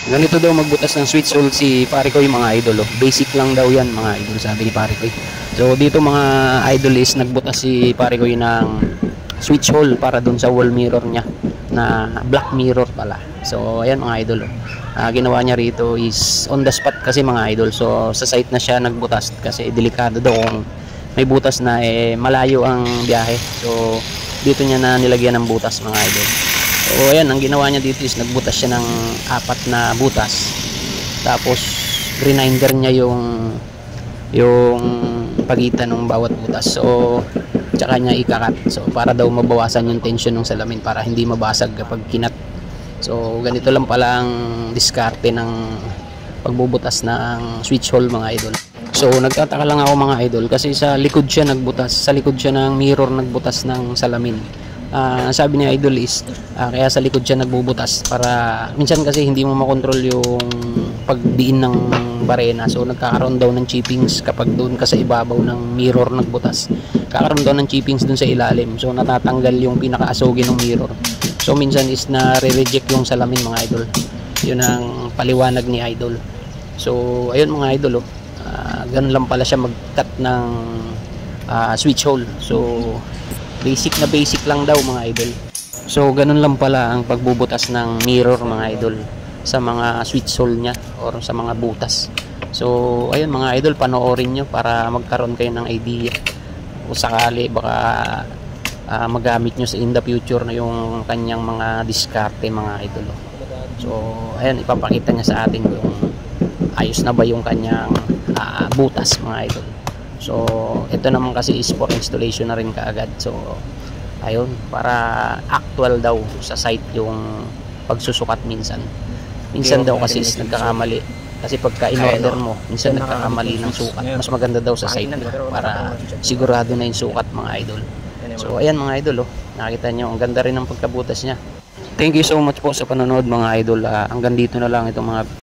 Ganito daw magbutas ng switch hole si pare ko yung mga idol. Oh. Basic lang daw yan mga idol, sabi ni pare ko. So dito mga idol is nagbutas si pare ko ng switch hole para dun sa wall mirror niya na black mirror pala. So ayan mga idol. Ginawa niya rito is on the spot kasi mga idol. So sa site na siya nagbutas kasi delikado daw kung may butas na malayo ang biyahe. So dito niya na nilagyan ng butas mga idol. So ayan, ang ginawa niya dito is nagbutas siya ng 4 na butas. Tapos grinder niya yung pagitan ng bawat butas. So tsaka niya ikakat. So para daw mabawasan yung tension ng salamin para hindi mabasag kapag kinat. So ganito lang pala ang diskarte ng pagbubutas ng switch hole mga idol. So nagtataka lang ako mga idol kasi sa likod siya nagbutas. Sa likod siya ng mirror nagbutas ng salamin. Sabi ni idol is kaya sa likod siya nagbubutas para minsan kasi hindi mo makontrol yung pagdiin ng barena. So nagkakaroon daw ng chippings kapag doon ka sa ibabaw ng mirror nagbutas. Kakaroon daw ng chippings doon sa ilalim. So natatanggal yung pinakaasugi ng mirror. So minsan is na-reject yung salamin mga idol. Yun ang paliwanag ni idol. So ayun mga idol ganun lang pala siya mag-cut ng switch hole. So basic lang daw mga idol. So ganun lang pala ang pagbubutas ng mirror mga idol sa mga switch hole niya or sa mga butas. So ayun mga idol, panoorin nyo para magkaroon kayo ng idea o sakali baka magamit nyo in the future na yung kanyang mga diskarte mga idol. So ayun, ipapakita niya sa atin kung ayos na ba yung kanyang butas mga idol. So ito naman kasi is for installation na rin kaagad. So ayun, para actual daw sa site yung pagsusukat minsan daw kasi is nagkakamali kasi pagka in-order mo minsan nagkakamali ng sukat. Mas maganda daw sa site para sigurado na yung sukat mga idol. So ayan mga idol, nakita nyo ang ganda rin ng pagkabutas niya. Thank you so much po sa panonood mga idol. Hanggang dito na lang itong mga